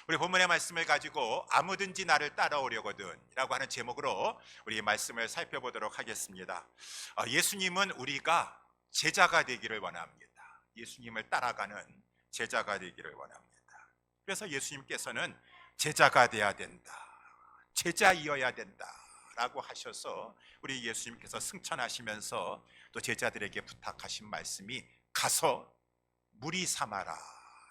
우리 본문의 말씀을 가지고 아무든지 나를 따라오려거든 라고 하는 제목으로 우리 말씀을 살펴보도록 하겠습니다. 예수님은 우리가 제자가 되기를 원합니다. 예수님을 따라가는 제자가 되기를 원합니다. 그래서 예수님께서는 제자가 돼야 된다, 제자이어야 된다 라고 하셔서 우리 예수님께서 승천하시면서 또 제자들에게 부탁하신 말씀이 가서 무리 삼아라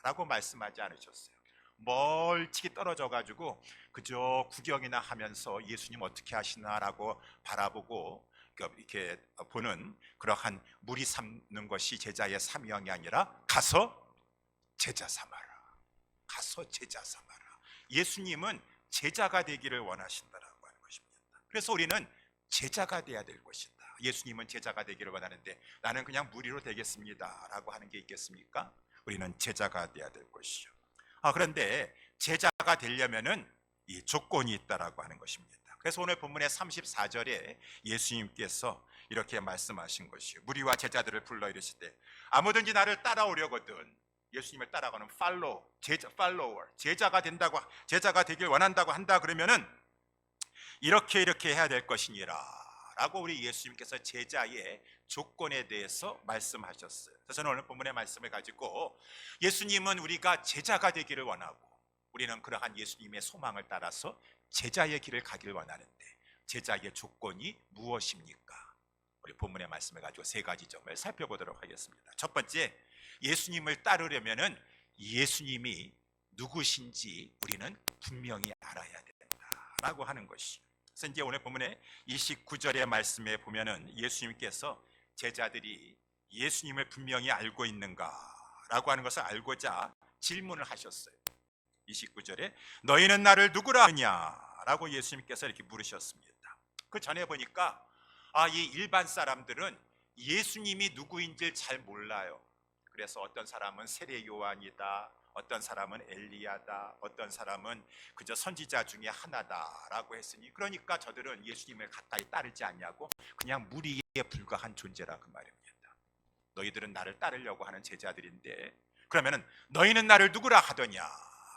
라고 말씀하지 않으셨어요. 멀찍이 떨어져 가지고 그저 구경이나 하면서 예수님 어떻게 하시나라고 바라보고 이렇게 보는 그러한 무리 삼는 것이 제자의 사명이 아니라 가서 제자 삼아라, 가서 제자 삼아라. 예수님은 제자가 되기를 원하신다라고 하는 것입니다. 그래서 우리는 제자가 돼야 될 것이다. 예수님은 제자가 되기를 원하는데 나는 그냥 무리로 되겠습니다 라고 하는 게 있겠습니까? 우리는 제자가 돼야 될 것이죠. 그런데 제자가 되려면은 이 조건이 있다라고 하는 것입니다. 그래서 오늘 본문의 34절에 예수님께서 이렇게 말씀하신 것이요, 무리와 제자들을 불러 이르시되 아무든지 나를 따라오려거든, 예수님을 따라가는 팔로워, 제자가 된다고, 제자가 되길 원한다고 한다 그러면은 이렇게 해야 될 것이니라 라고 우리 예수님께서 제자의 조건에 대해서 말씀하셨어요. 그래서 저는 오늘 본문의 말씀을 가지고 예수님은 우리가 제자가 되기를 원하고 우리는 그러한 예수님의 소망을 따라서 제자의 길을 가기를 원하는데 제자의 조건이 무엇입니까? 우리 본문의 말씀을 가지고 세 가지 점을 살펴보도록 하겠습니다. 첫 번째, 예수님을 따르려면은 예수님이 누구신지 우리는 분명히 알아야 된다라고 하는 것이죠. 그래서 이제 오늘 본문의 29절의 말씀에 보면은 예수님께서 제자들이 예수님을 분명히 알고 있는가라고 하는 것을 알고자 질문을 하셨어요. 29절에 너희는 나를 누구라 하느냐라고 예수님께서 이렇게 물으셨습니다. 그 전에 보니까 이 일반 사람들은 예수님이 누구인지 잘 몰라요. 그래서 어떤 사람은 세례 요한이다, 어떤 사람은 엘리야다, 어떤 사람은 그저 선지자 중에 하나다라고 했으니 그러니까 저들은 예수님을 가까이 따르지 않냐고 그냥 무리에 불과한 존재라 그 말입니다. 너희들은 나를 따르려고 하는 제자들인데 그러면은 너희는 나를 누구라 하더냐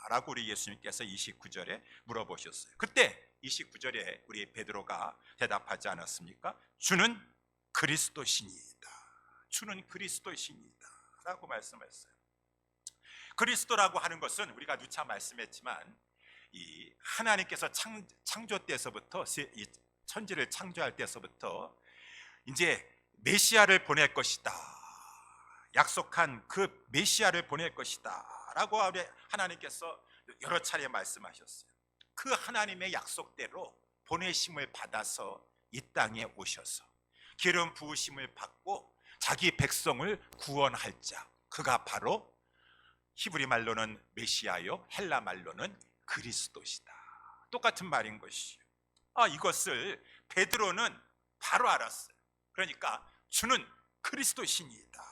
라고 우리 예수님께서 29절에 물어보셨어요. 그때 29절에 우리 베드로가 대답하지 않았습니까? 주는 그리스도시니이다, 주는 그리스도시니이다 라고 말씀했어요. 그리스도라고 하는 것은 우리가 누차 말씀했지만 이 하나님께서 창조 때서부터, 이 천지를 창조할 때서부터 이제 메시아를 보낼 것이다, 약속한 그 메시아를 보낼 것이다 라고 하나님께서 여러 차례 말씀하셨어요. 그 하나님의 약속대로 보내심을 받아서 이 땅에 오셔서 기름 부으심을 받고 자기 백성을 구원할 자, 그가 바로 히브리 말로는 메시아요, 헬라 말로는 그리스도시다. 똑같은 말인 것이요. 이것을 베드로는 바로 알았어요. 그러니까 주는 그리스도시니이다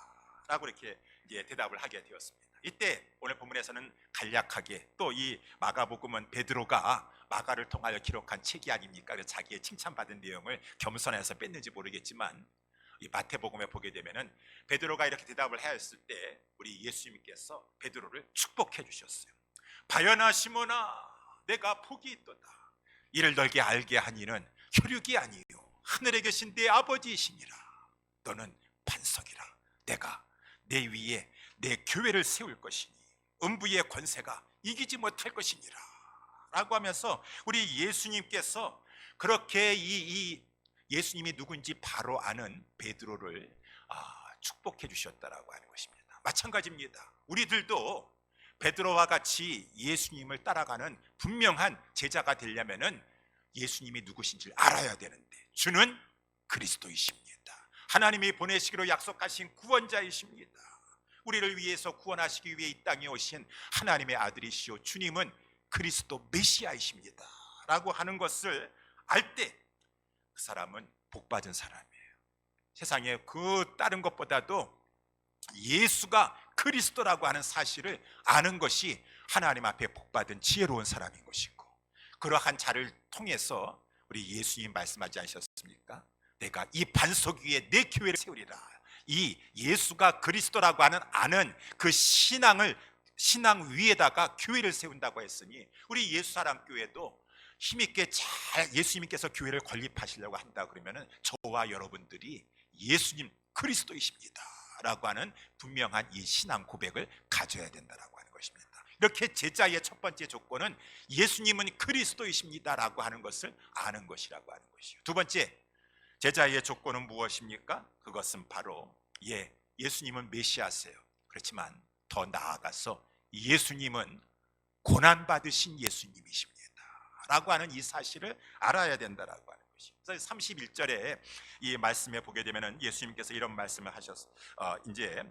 라고 이렇게 이제 대답을 하게 되었습니다. 이때 오늘 본문에서는 간략하게, 또 이 마가복음은 베드로가 마가를 통하여 기록한 책이 아닙니까? 그래서 자기의 칭찬받은 내용을 겸손해서 뺐는지 모르겠지만 이 마태복음에 보게 되면은 베드로가 이렇게 대답을 하였을 때 우리 예수님께서 베드로를 축복해 주셨어요. 바요나 시몬아, 내가 복이 있도다. 이를 너에게 알게 한 이는 혈육이 아니요 하늘에 계신 내 아버지이시니라. 너는 반석이라. 내가 내 위에 내 교회를 세울 것이니 음부의 권세가 이기지 못할 것이니라 라고 하면서 우리 예수님께서 그렇게 이 예수님이 누군지 바로 아는 베드로를 축복해 주셨다라고 하는 것입니다. 마찬가지입니다. 우리들도 베드로와 같이 예수님을 따라가는 분명한 제자가 되려면은 예수님이 누구신지를 알아야 되는데 주는 그리스도이십니다. 하나님이 보내시기로 약속하신 구원자이십니다. 우리를 위해서 구원하시기 위해 이 땅에 오신 하나님의 아들이시오 주님은 그리스도 메시아이십니다 라고 하는 것을 알 때 그 사람은 복받은 사람이에요. 세상에 그 다른 것보다도 예수가 그리스도라고 하는 사실을 아는 것이 하나님 앞에 복받은 지혜로운 사람인 것이고, 그러한 자를 통해서 우리 예수님 말씀하지 않으셨습니까? 내가 이 반석 위에 내 교회를 세우리라. 이 예수가 그리스도라고 하는 아는 그 신앙을 신앙 위에다가 교회를 세운다고 했으니 우리 예수사랑교회도 힘있게 잘 예수님께서 교회를 건립하시려고 한다 그러면은 저와 여러분들이 예수님 그리스도이십니다 라고 하는 분명한 이 신앙 고백을 가져야 된다라고 하는 것입니다. 이렇게 제자의 첫 번째 조건은 예수님은 그리스도이십니다 라고 하는 것을 아는 것이라고 하는 것이요. 두 번째 제자의 조건은 무엇입니까? 그것은 바로 예수님은 메시아세요. 그렇지만 더 나아가서 예수님은 고난받으신 예수님이십니다 라고 하는 이 사실을 알아야 된다라고 하는 것이죠. 그래서 31절에 이 말씀에 보게 되면 예수님께서 이런 말씀을 하셨어요. 이제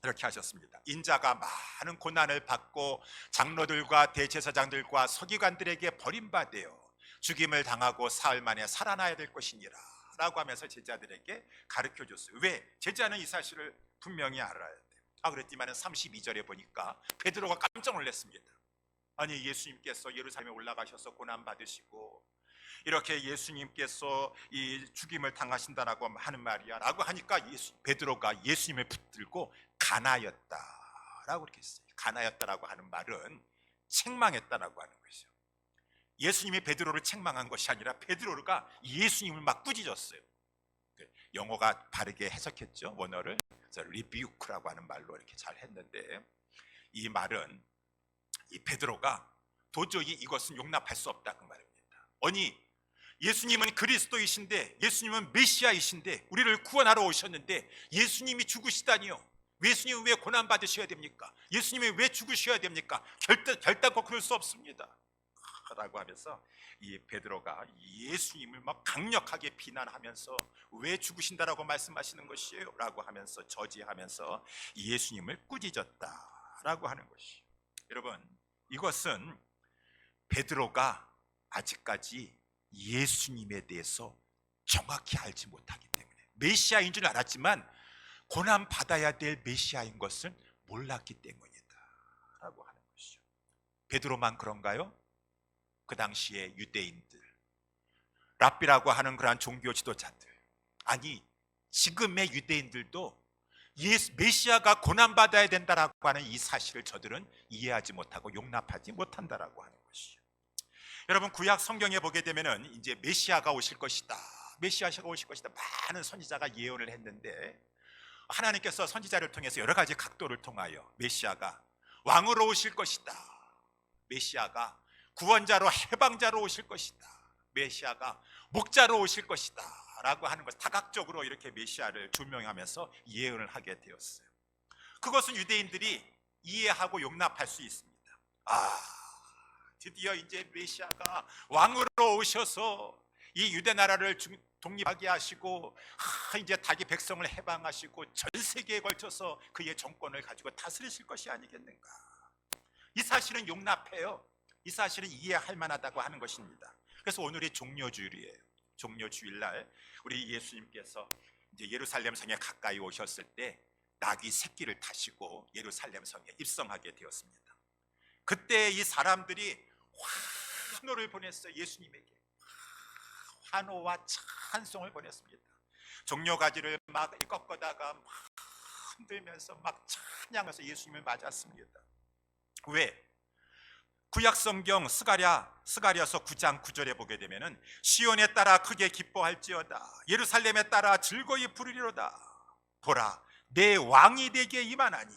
이렇게 하셨습니다. 인자가 많은 고난을 받고 장로들과 대제사장들과 서기관들에게 버림받아요 죽임을 당하고 사흘 만에 살아나야 될 것이니라 라고 하면서 제자들에게 가르쳐 줬어요. 왜? 제자는 이 사실을 분명히 알아야 돼요. 그랬지만 32절에 보니까 베드로가 깜짝 놀랐습니다. 아니 예수님께서 예루살렘에 올라가셔서 고난 받으시고 이렇게 예수님께서 이 죽임을 당하신다라고 하는 말이야 라고 하니까 베드로가 예수님을 붙들고 가나였다라고 이렇게 했어요. 가나였다라고 하는 말은 책망했다라고 하는 것이죠. 예수님이 베드로를 책망한 것이 아니라 베드로가 예수님을 막 꾸짖었어요. 영어가 바르게 해석했죠. 원어를 그래서 rebuke라고 하는 말로 이렇게 잘 했는데 이 말은 이 베드로가 도저히 이것은 용납할 수 없다 그 말입니다. 아니 예수님은 그리스도이신데 예수님은 메시아이신데 우리를 구원하러 오셨는데 예수님이 죽으시다니요. 예수님은 왜 고난 받으셔야 됩니까? 예수님이 왜 죽으셔야 됩니까? 결단코 그럴 수 없습니다 라고 하면서 이 베드로가 예수님을 막 강력하게 비난하면서 왜 죽으신다라고 말씀하시는 것이에요? 라고 하면서 저지하면서 예수님을 꾸짖었다라고 하는 것이에요. 여러분 이것은 베드로가 아직까지 예수님에 대해서 정확히 알지 못하기 때문에 메시아인 줄 알았지만 고난 받아야 될 메시아인 것을 몰랐기 때문이다 라고 하는 것이죠. 베드로만 그런가요? 그 당시에 유대인들 랍비라고 하는 그러한 종교 지도자들 아니 지금의 유대인들도 메시아가 고난받아야 된다라고 하는 이 사실을 저들은 이해하지 못하고 용납하지 못한다라고 하는 것이죠. 여러분 구약 성경에 보게 되면은 이제 메시아가 오실 것이다 메시아가 오실 것이다 많은 선지자가 예언을 했는데 하나님께서 선지자를 통해서 여러 가지 각도를 통하여 메시아가 왕으로 오실 것이다 메시아가 구원자로 해방자로 오실 것이다 메시아가 목자로 오실 것이다 라고 하는 것 다각적으로 이렇게 메시아를 조명하면서 예언을 하게 되었어요. 그것은 유대인들이 이해하고 용납할 수 있습니다. 드디어 이제 메시아가 왕으로 오셔서 이 유대 나라를 독립하게 하시고 이제 자기 백성을 해방하시고 전 세계에 걸쳐서 그의 정권을 가지고 다스리실 것이 아니겠는가. 이 사실은 용납해요. 이 사실은 이해할 만하다고 하는 것입니다. 그래서 오늘이 종려주일이에요. 종려주일날 우리 예수님께서 이제 예루살렘 성에 가까이 오셨을 때 나귀 새끼를 타시고 예루살렘 성에 입성하게 되었습니다. 그때 이 사람들이 환호를 보냈어요. 예수님에게 환호와 찬송을 보냈습니다. 종려가지를 막 꺾어다가 막 흔들면서 막 찬양해서 예수님을 맞았습니다. 왜? 구약성경 스가랴서 9장 9절에 보게 되면은 시온에 따라 크게 기뻐할지어다 예루살렘에 따라 즐거이 부르리로다 보라 내 왕이 되게 임하나니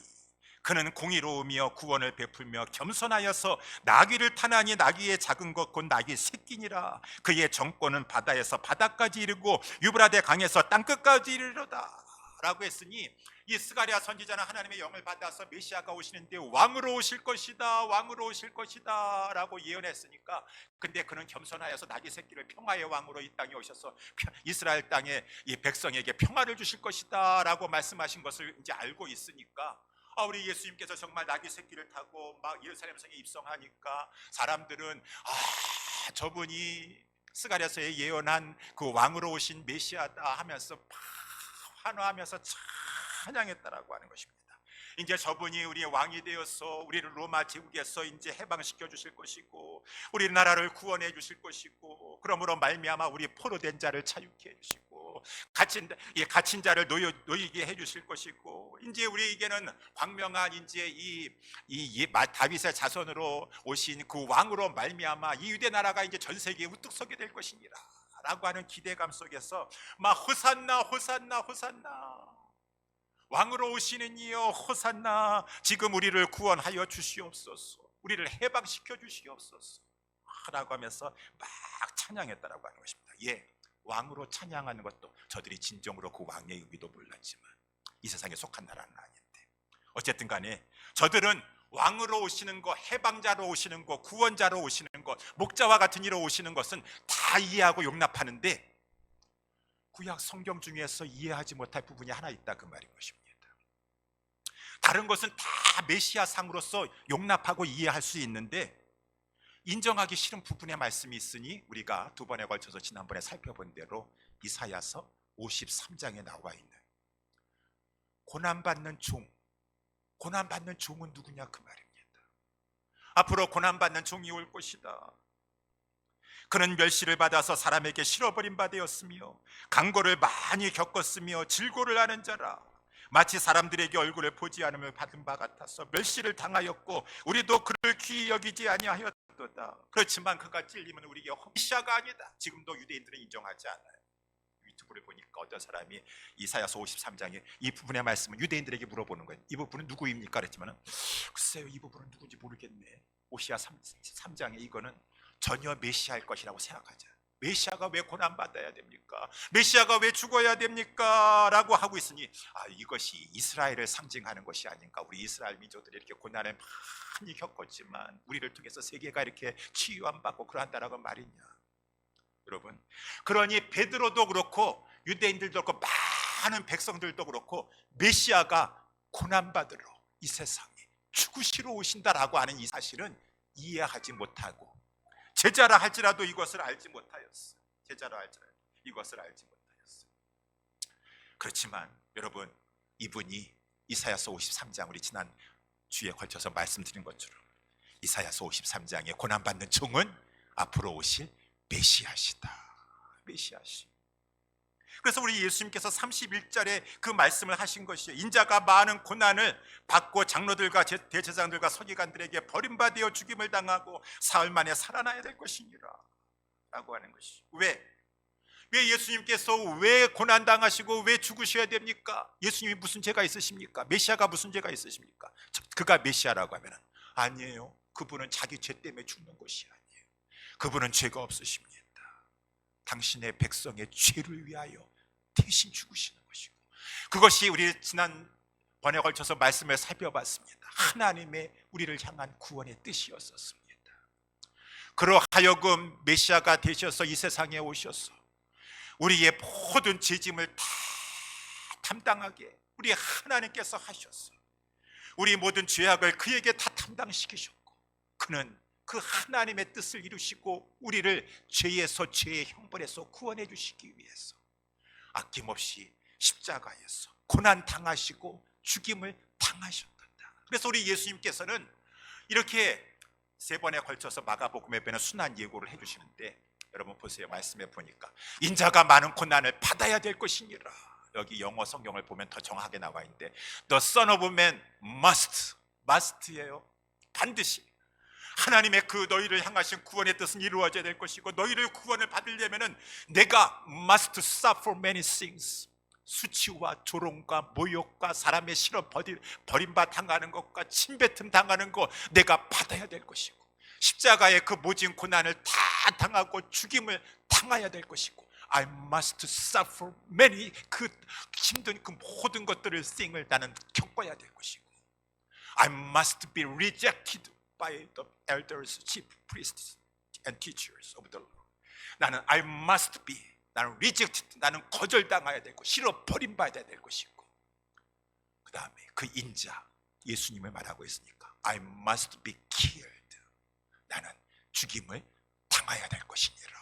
그는 공의로우며 구원을 베풀며 겸손하여서 나귀를 타나니 나귀의 작은 것 곧 나귀 새끼니라 그의 정권은 바다에서 바다까지 이르고 유브라데 강에서 땅끝까지 이르리로다 라고 했으니 이 스가랴 선지자는 하나님의 영을 받아서 메시아가 오시는데 왕으로 오실 것이다 왕으로 오실 것이다 라고 예언했으니까 근데 그는 겸손하여서 나귀 새끼를 평화의 왕으로 이 땅에 오셔서 이스라엘 땅에 이 백성에게 평화를 주실 것이다 라고 말씀하신 것을 이제 알고 있으니까 우리 예수님께서 정말 나귀 새끼를 타고 막 예루살렘 성에 입성하니까 사람들은 저분이 스가랴서에 예언한 그 왕으로 오신 메시아다 하면서 환호하면서 찬양했다라고 하는 것입니다. 이제 저분이 우리의 왕이 되어서 우리를 로마 제국에서 이제 해방시켜 주실 것이고 우리나라를 구원해 주실 것이고 그러므로 말미암아 우리 포로된 자를 자유케 해 주시고 것이고 갇힌 자를 놓이게 해주실 것이고, 이제 우리에게는 광명한 이제 이 다윗의 자손으로 오신 그 왕으로 말미암아 이 유대 나라가 이제 전 세계에 우뚝 서게 될 것이니라 라고 하는 기대감 속에서 막 호산나 호산나 호산나, 왕으로 오시는 이여 호산나, 지금 우리를 구원하여 주시옵소서, 우리를 해방시켜 주시옵소서 라고 하면서 막 찬양했다라고 하는 것입니다. 예, 왕으로 찬양하는 것도 저들이 진정으로 그 왕의 의미도 몰랐지만 이 세상에 속한 나라는 아닌데, 어쨌든 간에 저들은 왕으로 오시는 것, 해방자로 오시는 것, 구원자로 오시는 것, 목자와 같은 이로 오시는 것은 다 이해하고 용납하는데 구약 성경 중에서 이해하지 못할 부분이 하나 있다, 그 말인 것입니다. 다른 것은 다 메시아 상으로서 용납하고 이해할 수 있는데 인정하기 싫은 부분의 말씀이 있으니 우리가 두 번에 걸쳐서 지난번에 살펴본 대로 이사야서 53장에 나와 있는 고난받는 종, 고난받는 종은 누구냐 그 말입니다. 앞으로 고난받는 종이 올 것이다. 그는 멸시를 받아서 사람에게 실어버린 바 되었으며 강고를 많이 겪었으며 질고를 하는 자라, 마치 사람들에게 얼굴을 보지 않음을 받은 바 같아서 멸시를 당하였고 우리도 그를 귀히 여기지 아니하였도다. 그렇지만 그가 찔림은 우리에게 메시아가 아니다. 지금도 유대인들은 인정하지 않아요. 유튜브를 보니까 어떤 사람이 이사야서 53장에 이 부분의 말씀을 유대인들에게 물어보는 거예요. 이 부분은 누구입니까? 그랬지만 글쎄요, 이 부분은 누군지 모르겠네. 오시아 3장에 이거는 전혀 메시아일 것이라고 생각하자. 메시아가 왜 고난받아야 됩니까? 메시아가 왜 죽어야 됩니까? 라고 하고 있으니 이것이 이스라엘을 상징하는 것이 아닌가. 우리 이스라엘 민족들이 이렇게 고난을 많이 겪었지만 우리를 통해서 세계가 이렇게 치유함받고 그러한다라고 말이냐. 여러분, 그러니 베드로도 그렇고 유대인들도 그렇고 많은 백성들도 그렇고 메시아가 고난받으러 이 세상에 죽으시러 오신다라고 하는 이 사실은 이해하지 못하고 제자라 할지라도 이것을 알지 못하였어. 제자라 할지라도 이것을 알지 못하였어. 그렇지만 여러분, 이분이 이사야서 53장 우리 지난 주에 걸쳐서 말씀드린 것처럼 이사야서 53장에 고난받는 종은 앞으로 오실 메시아시다. 메시아시. 그래서 우리 예수님께서 31절에 그 말씀을 하신 것이에요. 인자가 많은 고난을 받고 장로들과 대제사장들과 서기관들에게 버림받아 죽임을 당하고 사흘 만에 살아나야 될 것이니라 라고 하는 것이. 왜 예수님께서 왜 고난당하시고 왜 죽으셔야 됩니까? 예수님이 무슨 죄가 있으십니까? 메시아가 무슨 죄가 있으십니까? 그가 메시아라고 하면 아니에요. 그분은 자기 죄 때문에 죽는 것이 아니에요. 그분은 죄가 없으십니다. 당신의 백성의 죄를 위하여 대신 죽으시는 것이고, 그것이 우리 지난번에 걸쳐서 말씀을 살펴봤습니다. 하나님의 우리를 향한 구원의 뜻이었었습니다. 그러하여금 메시아가 되셔서 이 세상에 오셔서 우리의 모든 죄짐을 다 담당하게 우리 하나님께서 하셔서 우리 모든 죄악을 그에게 다 담당시키셨고, 그는 그 하나님의 뜻을 이루시고 우리를 죄에서, 죄의 형벌에서 구원해 주시기 위해서 아낌없이 십자가에서 고난 당하시고 죽임을 당하셨다. 그래서 우리 예수님께서는 이렇게 세 번에 걸쳐서 마가복음에 보면 순환 예고를 해주시는데, 여러분 보세요. 말씀에 보니까 인자가 많은 고난을 받아야 될 것이니라. 여기 영어 성경을 보면 더 정확하게 나와 있는데 The Son of Man must예요. 반드시 하나님의 그 너희를 향하신 구원의 뜻은 이루어져야 될 것이고, 너희를 구원을 받으려면은 내가 must suffer many things, 수치와 조롱과 모욕과 사람의 실어 버림바 당하는 것과 침뱉음 당하는 것 내가 받아야 될 것이고, 십자가의 그 모진 고난을 다 당하고 죽임을 당해야 될 것이고, I must suffer many, 그 힘든 그 모든 것들을 thing을 나는 겪어야 될 것이고, I must be rejected by the elders, chief priests and teachers of the law. 나는 I must be, 나는 rejected, 나는 거절당해야 되고 싫어 버림받아야 될 것이고, 그 다음에 그 인자 예수님을 말하고 있으니까 I must be killed, 나는 죽임을 당해야 될 것이니라.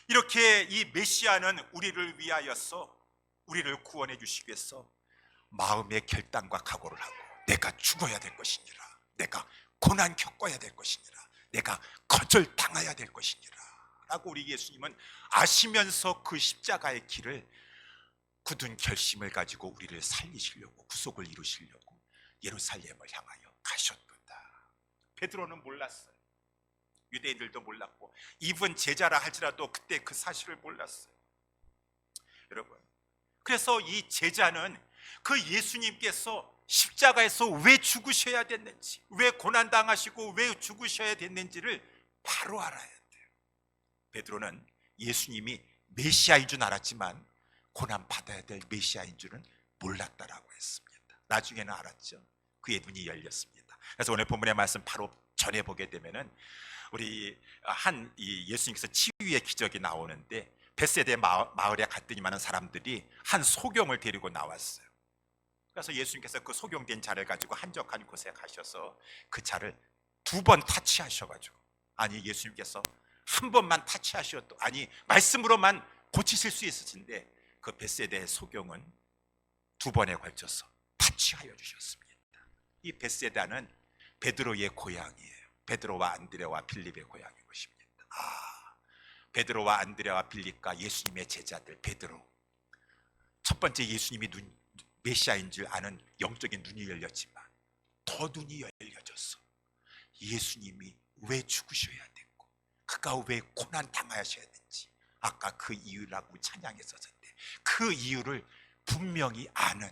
이렇게 이 메시아는 우리를 위하여서 우리를 구원해 주시기 위해서 마음의 결단과 각오를 하고 내가 죽어야 될 것이니라, 내가 고난 겪어야 될 것이니라, 내가 거절당해야 될 것이니라 라고 우리 예수님은 아시면서 그 십자가의 길을 굳은 결심을 가지고 우리를 살리시려고, 구속을 이루시려고 예루살렘을 향하여 가셨도다. 베드로는 몰랐어요. 유대인들도 몰랐고 이분 제자라 할지라도 그때 그 사실을 몰랐어요. 여러분, 그래서 이 제자는 그 예수님께서 십자가에서 왜 죽으셔야 됐는지, 왜 고난당하시고 왜 죽으셔야 됐는지를 바로 알아야 돼요. 베드로는 예수님이 메시아인 줄 알았지만 고난받아야 될 메시아인 줄은 몰랐다라고 했습니다. 나중에는 알았죠. 그의 눈이 열렸습니다. 그래서 오늘 본문의 말씀 바로 전해보게 되면은 우리 예수님께서 치유의 기적이 나오는데, 벳세대 마을에 갔더니만 사람들이 한 소경을 데리고 나왔어요. 그래서 예수님께서 그 소경된 자를 가지고 한적한 곳에 가셔서 그 자를 2번 타치하셔가지고, 아니 예수님께서 한 번만 타치하셔도, 아니 말씀으로만 고치실 수 있으신데 그 벳세대의 소경은 2번에 걸쳐서 타치하여 주셨습니다. 이 벳세다는 베드로의 고향이에요. 베드로와 안드레와 빌립의 고향인 것입니다. 베드로와 안드레와 빌립과 예수님의 제자들 베드로, 첫 번째 예수님이 메시아인 줄 아는 영적인 눈이 열렸지만 더 눈이 열려져서 예수님이 왜 죽으셔야 됐고 그가 왜 고난 당하셔야 됐는지, 아까 그 이유라고 찬양했었는데 그 이유를 분명히 아는,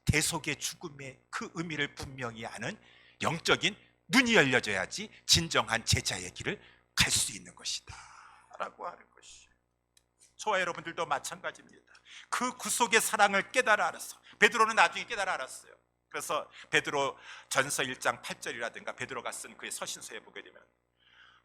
대속의 죽음의 그 의미를 분명히 아는 영적인 눈이 열려져야지 진정한 제자의 길을 갈 수 있는 것이다 라고 하는 것이, 저와 여러분들도 마찬가지입니다. 그 구속의 사랑을 깨달아 알았어. 베드로는 나중에 깨달아 알았어요. 그래서 베드로 전서 1장 8절이라든가 베드로가 쓴 그의 서신서에 보게 되면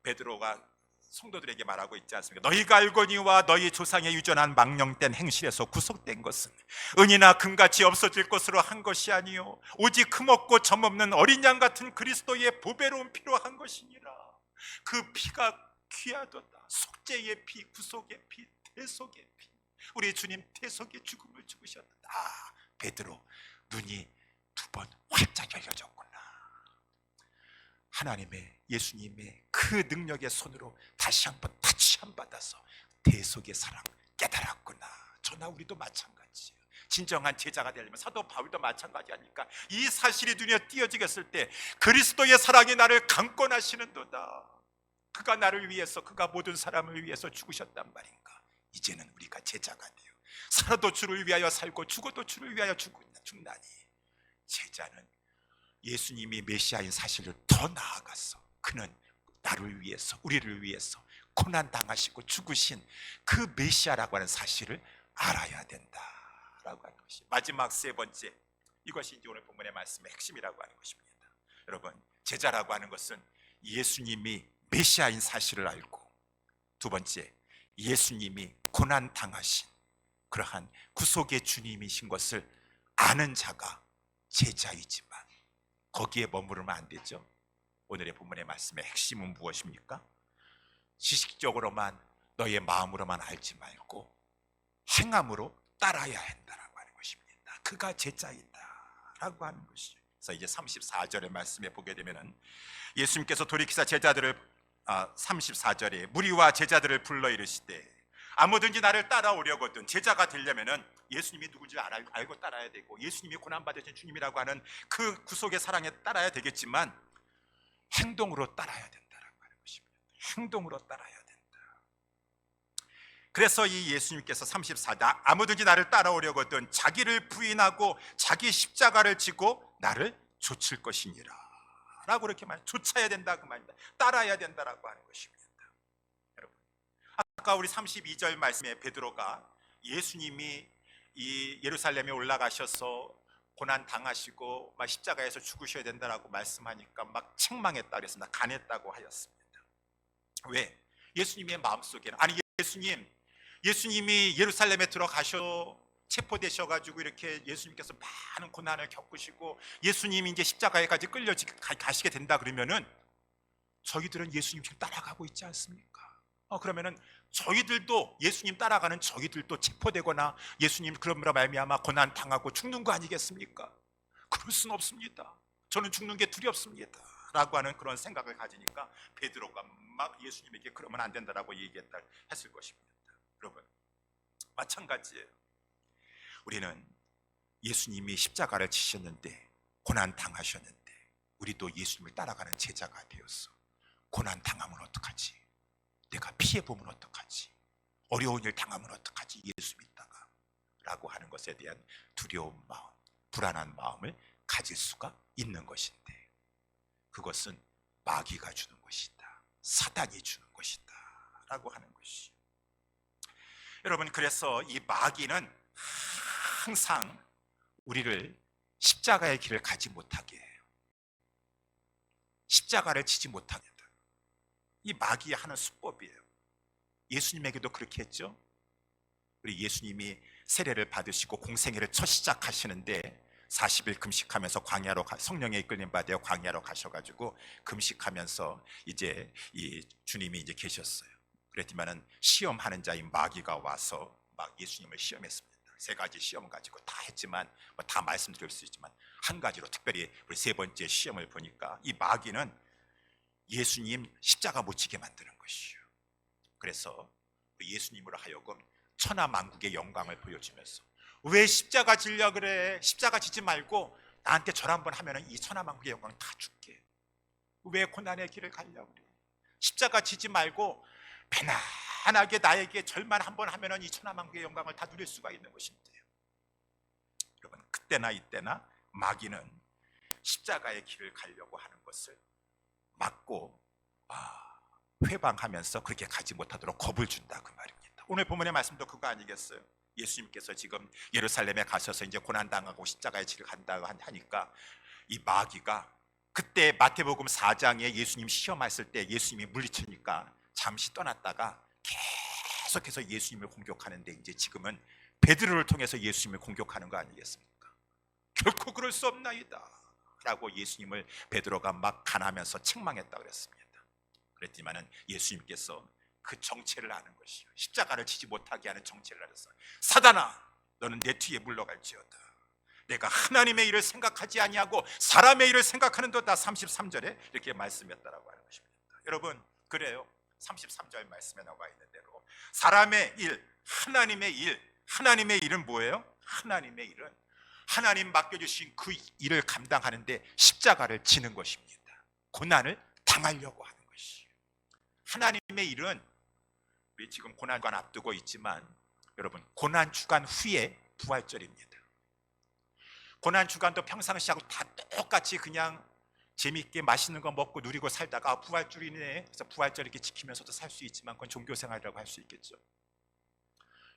베드로가 성도들에게 말하고 있지 않습니까? 너희가 알거니와 너희 조상의 유전한 망령된 행실에서 구속된 것은 은이나 금같이 없어질 것으로 한 것이 아니요 오직 흠없고 점없는 어린 양 같은 그리스도의 보배로운 피로 한 것이니라. 그 피가 귀하도다. 속죄의 피, 구속의 피, 대속의 피. 우리 주님 대속의 죽음을 죽으셨다. 베드로 눈이 2번 활짝 열려졌구나. 하나님의, 예수님의 그 능력의 손으로 다시 한번 타치함 받아서 대속의 사랑 깨달았구나. 저나 우리도 마찬가지예요. 진정한 제자가 되려면 사도 바울도 마찬가지 아닙니까? 이 사실이 눈에 띄어지겠을 때 그리스도의 사랑이 나를 강권하시는도다. 그가 나를 위해서, 그가 모든 사람을 위해서 죽으셨단 말인가. 이제는 우리가 제자가 돼요. 살아도 주를 위하여 살고 죽어도 주를 위하여 죽나니, 제자는 예수님이 메시아인 사실을 더 나아가서 그는 나를 위해서, 우리를 위해서 고난 당하시고 죽으신 그 메시아라고 하는 사실을 알아야 된다라고 하는 것이 마지막 3번째, 이것이 이제 오늘 본문의 말씀의 핵심이라고 하는 것입니다. 여러분, 제자라고 하는 것은 예수님이 메시아인 사실을 알고, 2번째, 예수님이 고난 당하신 그러한 구속의 주님이신 것을 아는 자가 제자이지만 거기에 머무르면 안 되죠. 오늘의 본문의 말씀의 핵심은 무엇입니까? 지식적으로만, 너의 마음으로만 알지 말고 행함으로 따라야 한다라고 하는 것입니다. 그가 제자이다라고 하는 것이죠. 그래서 이제 34절의 말씀에 보게 되면은 예수님께서 돌이키사 제자들을 34절에 무리와 제자들을 불러 이르시되 아무든지 나를 따라오려거든, 제자가 되려면은 예수님이 누군지 알고 따라야 되고 예수님이 고난받으신 주님이라고 하는 그 구속의 사랑에 따라야 되겠지만 행동으로 따라야 된다라고 하는 것입니다. 행동으로 따라야 된다. 그래서 이 예수님께서 34절 아무든지 나를 따라오려거든 자기를 부인하고 자기 십자가를 지고 나를 좇을 것이니라 라고 이렇게 좇아야 된다 그 말입니다. 따라야 된다라고 하는 것입니다. 여러분, 아까 우리 32절 말씀에 베드로가 예수님이 이 예루살렘에 올라가셔서 고난 당하시고 막 십자가에서 죽으셔야 된다라고 말씀하니까 막 책망했다 그랬습니다. 간했다고 하였습니다. 왜? 예수님의 마음속에는, 아니 예수님이 예루살렘에 들어가셔 체포되셔가지고 이렇게 예수님께서 많은 고난을 겪으시고 예수님이 이제 십자가에까지 가시게 된다 그러면은 저희들은 예수님 지금 따라가고 있지 않습니까? 그러면은 저희들도, 예수님 따라가는 저희들도 체포되거나 예수님 그러므로 말미암아 고난 당하고 죽는 거 아니겠습니까? 그럴 수는 없습니다. 저는 죽는 게 두렵습니다. 라고 하는 그런 생각을 가지니까 베드로가 막 예수님에게 그러면 안 된다라고 했을 것입니다. 여러분, 마찬가지예요. 우리는 예수님이 십자가를 지셨는데, 고난 당하셨는데, 우리도 예수님을 따라가는 제자가 되었어. 고난 당하면 어떡하지? 내가 피해보면 어떡하지? 어려운 일 당하면 어떡하지? 예수 믿다가 라고 하는 것에 대한 두려운 마음, 불안한 마음을 가질 수가 있는 것인데, 그것은 마귀가 주는 것이다, 사단이 주는 것이다 라고 하는 것이. 여러분, 그래서 이 마귀는 항상 우리를 십자가의 길을 가지 못하게 해요. 십자가를 지지 못하게 해요. 이 마귀의 하는 수법이에요. 예수님에게도 그렇게 했죠. 우리 예수님이 세례를 받으시고 공생애를 첫 시작하시는데 40일 금식하면서 광야로 성령에 이끌림 받아 광야로 가셔가지고 금식하면서 이제 이 주님이 이제 계셨어요. 그랬지만은 시험하는 자인 마귀가 와서 막 예수님을 시험했습니다. 3가지 시험 가지고 다 했지만 다 말씀드릴 수 있지만 한 가지로 특별히 우리 3번째 시험을 보니까 이 마귀는 예수님 십자가 못 지게 만드는 것이에요. 그래서 예수님으로 하여금 천하만국의 영광을 보여주면서, 왜 십자가 지려 그래? 십자가 지지 말고 나한테 절 한번 하면은 이 천하만국의 영광 다 줄게. 왜 고난의 길을 가려고 그래? 십자가 지지 말고 편안하게 나에게 절만 한번 하면은 이 천하만국의 영광을 다 누릴 수가 있는 것인데요. 여러분, 그때나 이때나 마귀는 십자가의 길을 가려고 하는 것을 막고 회방하면서 그렇게 가지 못하도록 겁을 준다, 그 말입니다. 오늘 본문의 말씀도 그거 아니겠어요? 예수님께서 지금 예루살렘에 가셔서 이제 고난당하고 십자가의 길을 간다고 하니까 이 마귀가 그때 마태복음 4장에 예수님 시험했을 때 예수님이 물리치니까 잠시 떠났다가 계속해서 예수님을 공격하는데, 이제 지금은 베드로를 통해서 예수님을 공격하는 거 아니겠습니까? 결코 그럴 수 없나이다 라고 예수님을 베드로가 막 간하면서 책망했다 그랬습니다. 그랬지만은 예수님께서 그 정체를 아는 것이요, 십자가를 지지 못하게 하는 정체를 알았어. 사단아, 너는 내 뒤에 물러갈지어다. 내가 하나님의 일을 생각하지 아니하고 사람의 일을 생각하는도다. 33절에 이렇게 말씀했다라고 하는 것입니다. 여러분, 그래요. 33절 말씀에 나와 있는 대로 사람의 일, 하나님의 일, 하나님의 일은 뭐예요? 하나님의 일은 하나님 맡겨주신 그 일을 감당하는데 십자가를 지는 것입니다. 고난을 당하려고 하는 것이에요. 하나님의 일은, 우리 지금 고난주간 앞두고 있지만 여러분, 고난주간 후에 부활절입니다. 고난주간도 평상시하고 다 똑같이 그냥 재미있게 맛있는 거 먹고 누리고 살다가 부활절이네, 그래서 부활절 이렇게 지키면서도 살 수 있지만 그건 종교생활이라고 할 수 있겠죠.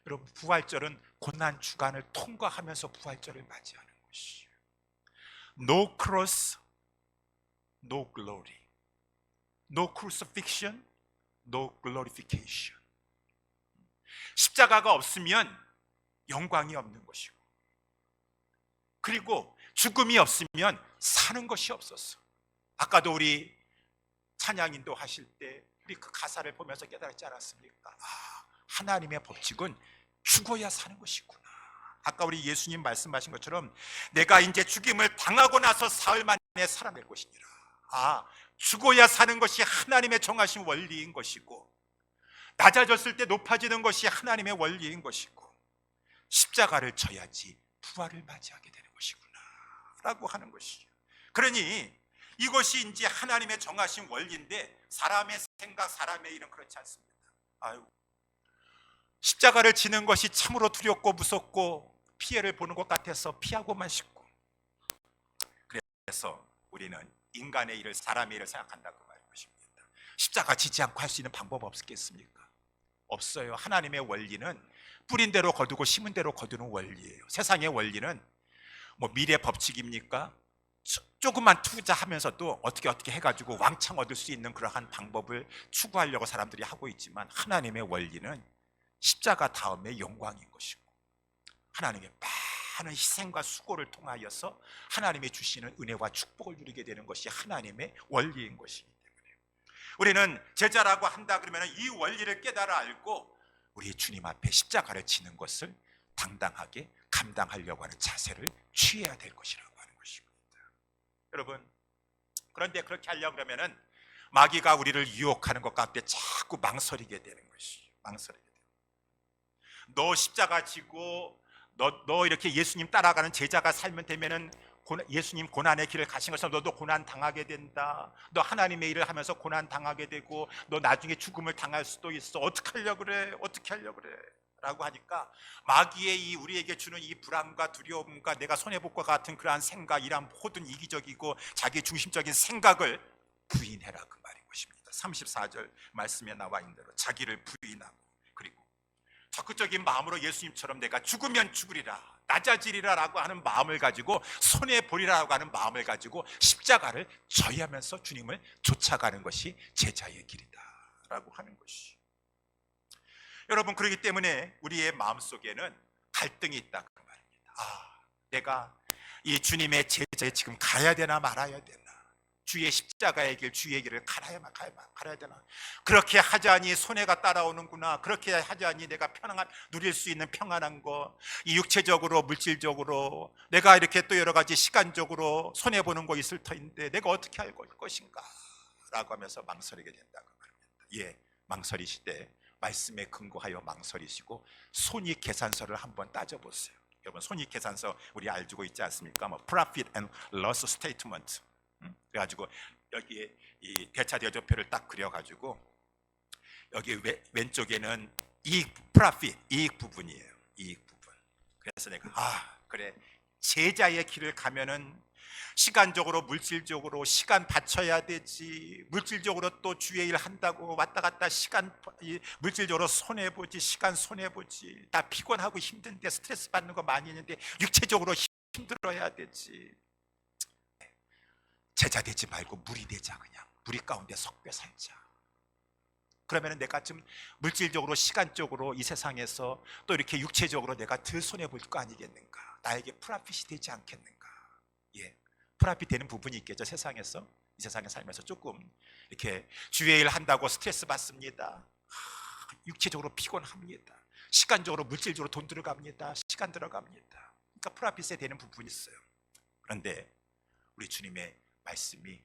여러분, 부활절은 고난주간을 통과하면서 부활절을 맞이하는 것이에요. No cross, no glory. No crucifixion, no glorification. 십자가가 없으면 영광이 없는 것이고, 그리고 죽음이 없으면 사는 것이 없었어. 아까도 우리 찬양인도 하실 때 우리 그 가사를 보면서 깨달았지 않았습니까? 하나님의 법칙은 죽어야 사는 것이구나. 아까 우리 예수님 말씀하신 것처럼 내가 이제 죽임을 당하고 나서 사흘 만에 살아낼 것이니라. 죽어야 사는 것이 하나님의 정하신 원리인 것이고, 낮아졌을 때 높아지는 것이 하나님의 원리인 것이고, 십자가를 져야지 부활을 맞이하게 되는 것이구나 라고 하는 것이죠. 그러니 이것이 이제 하나님의 정하신 원리인데, 사람의 생각, 사람의 일은 그렇지 않습니다. 십자가를 지는 것이 참으로 두렵고 무섭고 피해를 보는 것 같아서 피하고만 싶고, 그래서 우리는 인간의 일을, 사람의 일을 생각한다, 그 말인 것입니다. 십자가 지지 않고 할 수 있는 방법 없겠습니까? 없어요. 하나님의 원리는 뿌린 대로 거두고 심은 대로 거두는 원리예요. 세상의 원리는 뭐 미래 법칙입니까? 조금만 투자하면서도 어떻게 해가지고 왕창 얻을 수 있는 그러한 방법을 추구하려고 사람들이 하고 있지만, 하나님의 원리는 십자가 다음에 영광인 것이고, 하나님의 많은 희생과 수고를 통하여서 하나님의 주시는 은혜와 축복을 누리게 되는 것이 하나님의 원리인 것이기 때문에, 우리는 제자라고 한다 그러면 이 원리를 깨달아 알고 우리 주님 앞에 십자가를 지는 것을 당당하게 감당하려고 하는 자세를 취해야 될 것이라고 하는 것입니다. 여러분, 그런데 그렇게 하려고 그러면은 마귀가 우리를 유혹하는 것 같아 자꾸 망설이게 되는 것이, 망설이게 돼요. 너 십자가 지고 너 이렇게 예수님 따라가는 제자가 살면 되면은 예수님 고난의 길을 가신 것처럼 너도 고난 당하게 된다. 너 하나님의 일을 하면서 고난 당하게 되고 너 나중에 죽음을 당할 수도 있어. 어떻게 하려고 그래? 어떻게 하려고 그래? 라고 하니까 마귀의 이 우리에게 주는 이 불안과 두려움과 내가 손해볼 것 같은 그러한 생각, 이러한 모든 이기적이고 자기 중심적인 생각을 부인해라, 그 말인 것입니다. 34절 말씀에 나와 있는 대로 자기를 부인하고, 그리고 적극적인 마음으로 예수님처럼 내가 죽으면 죽으리라, 낮아지리라 라고 하는 마음을 가지고, 손해보리라고 하는 마음을 가지고 십자가를 져야하면서 주님을 쫓아가는 것이 제자의 길이다 라고 하는 것이. 여러분, 그렇기 때문에 우리의 마음속에는 갈등이 있다 그 말입니다. 내가 이 주님의 제자에 지금 가야 되나 말아야 되나, 주의 십자가의 길, 주의 길을 갈아야 되나, 그렇게 하자니 손해가 따라오는구나, 그렇게 하자니 내가 누릴 수 있는 평안한 거, 이 육체적으로 물질적으로 내가 이렇게 또 여러 가지 시간적으로 손해보는 거 있을 터인데 내가 어떻게 할 것인가 라고 하면서 망설이게 된다고 말입니다. 예, 망설이시되 말씀에 근거하여 망설이시고 손익계산서를 한번 따져보세요. 여러분, 손익계산서 우리 알고 있지 않습니까? Profit and Loss Statement. 그래가지고 여기에 이 대차대조표를 딱 그려가지고 여기 왼쪽에는 profit, 이익 부분이에요. 이익 부분. 그래서 내가 그래, 제자의 길을 가면은 시간적으로 물질적으로 시간 바쳐야 되지, 물질적으로 또 주의 일 한다고 왔다 갔다 물질적으로 손해보지, 시간 손해보지, 다 피곤하고 힘든데 스트레스 받는 거 많이 있는데 육체적으로 힘들어야 되지. 제자 되지 말고 무리 되자. 그냥 무리 가운데 속배 살자. 그러면 내가 좀 물질적으로 시간적으로 이 세상에서 또 이렇게 육체적으로 내가 덜 손해볼 거 아니겠는가, 나에게 프라핏이 되지 않겠는가. 예, 프라핏 되는 부분이 있겠죠. 세상에서, 이 세상에 살면서 조금 이렇게 주의 일 한다고 스트레스 받습니다. 육체적으로 피곤합니다. 시간적으로 물질적으로 돈 들어갑니다. 시간 들어갑니다. 그러니까 프라핏에 되는 부분이 있어요. 그런데 우리 주님의 말씀이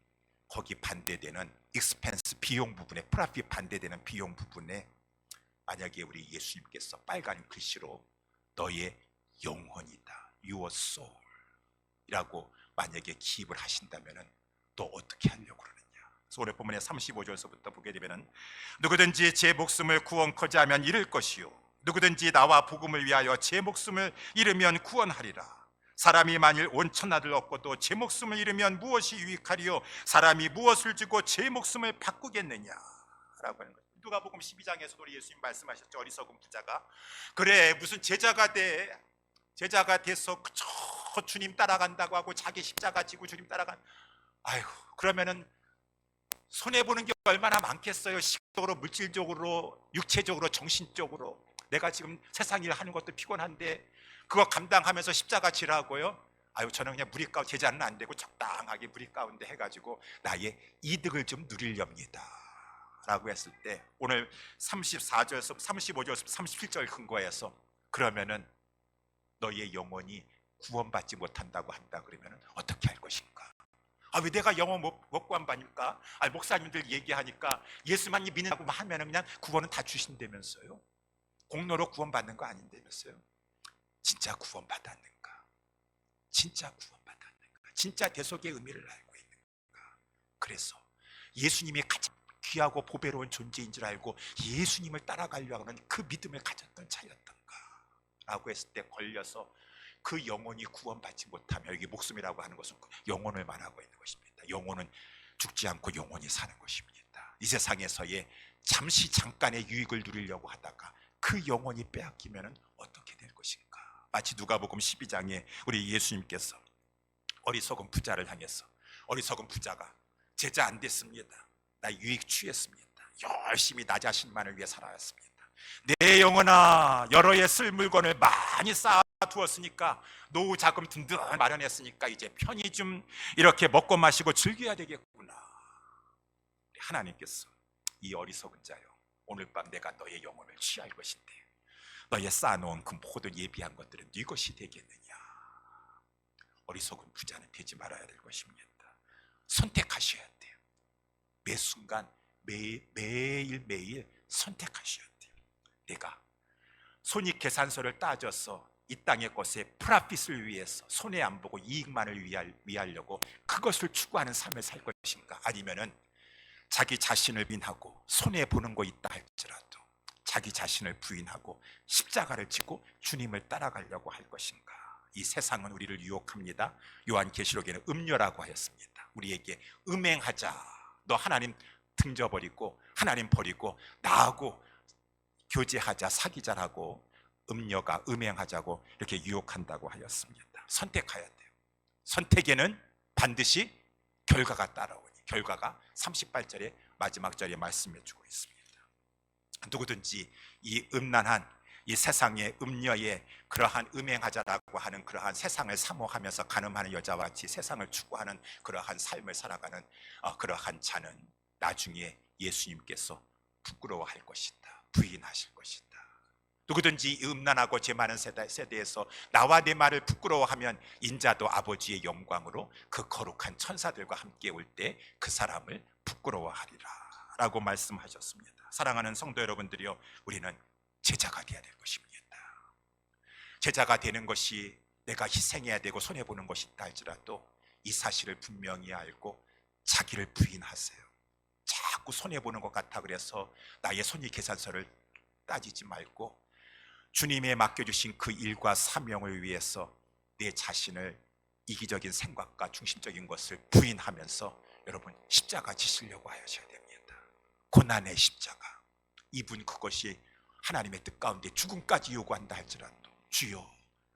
거기 반대되는 익스펜스, 비용 부분에, 프라핏 반대되는 비용 부분에 만약에 우리 예수님께서 빨간 글씨로 너의 영혼이다, your soul 이라고 만약에 기입을 하신다면 또 어떻게 하려고 그러느냐. 그래서 오늘 본문의 35절서부터 보게 되면 누구든지 제 목숨을 구원코자 하면 잃을 것이요, 누구든지 나와 복음을 위하여 제 목숨을 잃으면 구원하리라. 사람이 만일 온 천하를 얻고도 제 목숨을 잃으면 무엇이 유익하리요, 사람이 무엇을 주고 제 목숨을 바꾸겠느냐 라고 하는 거예요. 누가복음 12장에서도 우리 예수님 말씀하셨죠. 어리석은 부자가 그래, 무슨 제자가 돼서 그저 주님 따라간다고 하고 자기 십자가 지고 주님 그러면은 손해보는 게 얼마나 많겠어요. 시간적으로, 물질적으로, 육체적으로, 정신적으로. 내가 지금 세상 일 하는 것도 피곤한데 그거 감당하면서 십자가 지라고요? 저는 그냥 무리 가운데, 제자는 안 되고 적당하게 무리 가운데 해가지고 나의 이득을 좀 누리렵니다 라고 했을 때, 오늘 34절에서 35절에서 37절 근거해서 그러면은 너의 영혼이 구원받지 못한다고 한다 그러면 어떻게 할 것인가? 왜 내가 영혼 못 구원받을까? 목사님들 얘기하니까 예수만 믿는다고 하면 그냥 구원은 다 주신다면서요? 공로로 구원받는 거 아닌다면서요? 진짜 구원받았는가? 진짜 구원받았는가? 진짜 대속의 의미를 알고 있는가? 그래서 예수님이 가장 귀하고 보배로운 존재인 줄 알고 예수님을 따라가려고 하는 그 믿음을 가졌던 자였던가 라고 했을 때 걸려서 그 영혼이 구원받지 못하면, 여기 목숨이라고 하는 것은 영혼을 말하고 있는 것입니다. 영혼은 죽지 않고 영혼이 사는 것입니다. 이 세상에서의 잠깐의 유익을 누리려고 하다가 그 영혼이 빼앗기면 어떻게 될 것인가? 마치 누가복음 12장에 우리 예수님께서 어리석은 부자를 향해서, 어리석은 부자가 제자 안 됐습니다. 나 유익 취했습니다. 열심히 나 자신만을 위해 살아왔습니다. 내 영혼아, 여러 해 쓸 물건을 많이 쌓아두었으니까, 노후 자금 든든 마련했으니까 이제 편히 좀 이렇게 먹고 마시고 즐겨야 되겠구나. 하나님께서 이 어리석은 자요, 오늘 밤 내가 너의 영혼을 취할 것인데 너의 쌓아놓은 그 모든 예비한 것들은 네 것이 되겠느냐. 어리석은 부자는 되지 말아야 될 것입니다. 선택하셔야 돼요. 매 순간 매일매일 선택하셔야 돼요. 내가 손익계산서를 따져서 이 땅의 것에 프라핏을 위해서 손해 안 보고 이익만을 위하려고 그것을 추구하는 삶을 살 것인가, 아니면은 자기 자신을 부인하고 손해 보는 거 있다 할지라도 자기 자신을 부인하고 십자가를 지고 주님을 따라가려고 할 것인가. 이 세상은 우리를 유혹합니다. 요한계시록에는 음녀라고 하였습니다. 우리에게 음행하자, 너 하나님 등져버리고 하나님 버리고 나하고 교제하자, 사귀자라고 음녀가 음행하자고 이렇게 유혹한다고 하였습니다. 선택해야 돼요. 선택에는 반드시 결과가 따라오니, 결과가 38절의 마지막 절에 말씀해 주고 있습니다. 누구든지 이 음란한 이 세상의 음녀의 그러한 음행하자라고 하는 그러한 세상을 사모하면서 간음하는 여자와 같이 세상을 추구하는 그러한 삶을 살아가는 그러한 자는 나중에 예수님께서 부끄러워할 것이다, 부인하실 것이다. 누구든지 이 음란하고 죄 많은 세대에서 나와 내 말을 부끄러워하면 인자도 아버지의 영광으로 그 거룩한 천사들과 함께 올 때 그 사람을 부끄러워하리라 라고 말씀하셨습니다. 사랑하는 성도 여러분들이요, 우리는 제자가 되어야 될 것입니다. 제자가 되는 것이 내가 희생해야 되고 손해보는 것이 있다 할지라도 이 사실을 분명히 알고 자기를 부인하세요. 자꾸 손해보는 것 같아 그래서 나의 손익계산서를 따지지 말고 주님의 맡겨주신 그 일과 사명을 위해서 내 자신을 이기적인 생각과 중심적인 것을 부인하면서 여러분 십자가 지시려고 하셔야 됩니다. 고난의 십자가. 이분 그것이 하나님의 뜻 가운데 죽음까지 요구한다 할지라도 주여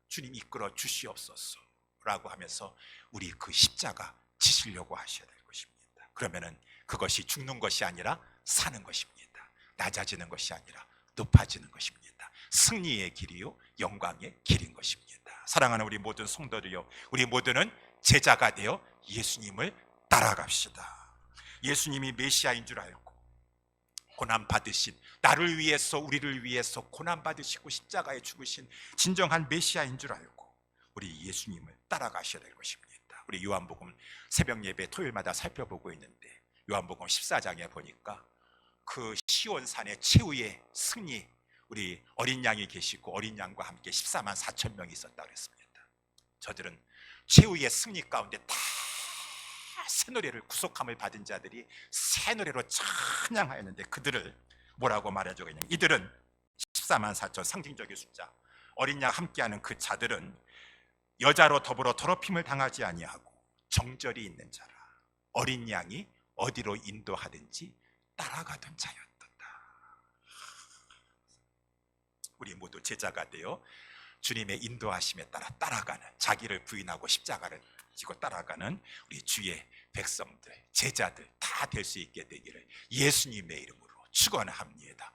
주님 이끌어 주시옵소서 라고 하면서 우리 그 십자가 지시려고 하셔야 될 것입니다. 그러면은 그것이 죽는 것이 아니라 사는 것입니다. 낮아지는 것이 아니라 높아지는 것입니다. 승리의 길이요 영광의 길인 것입니다. 사랑하는 우리 모든 성도들이요, 우리 모두는 제자가 되어 예수님을 따라갑시다. 예수님이 메시아인 줄 알고 고난 받으신, 나를 위해서 우리를 위해서 고난 받으시고 십자가에 죽으신 진정한 메시아인 줄 알고 우리 예수님을 따라가셔야 될 것입니다. 우리 요한복음 새벽 예배 토요일마다 살펴보고 있는데 요한복음 14장에 보니까 그 시온산의 최후의 승리, 우리 어린 양이 계시고 어린 양과 함께 14만 4천 명이 있었다 그랬습니다. 저들은 최후의 승리 가운데 다 새 노래를, 구속함을 받은 자들이 새 노래로 찬양하였는데 그들을 뭐라고 말해주고 있냐면, 이들은 14만 4천 상징적인 숫자, 어린 양 함께하는 그 자들은 여자로 더불어 더럽힘을 당하지 아니하고 정절이 있는 자라, 어린 양이 어디로 인도하든지 따라가던 자였다. 우리 모두 제자가 되어 주님의 인도하심에 따라 따라가는, 자기를 부인하고 십자가를 지고 따라가는 우리 주의 백성들, 제자들 다 될 수 있게 되기를 예수님의 이름으로 축원합니다.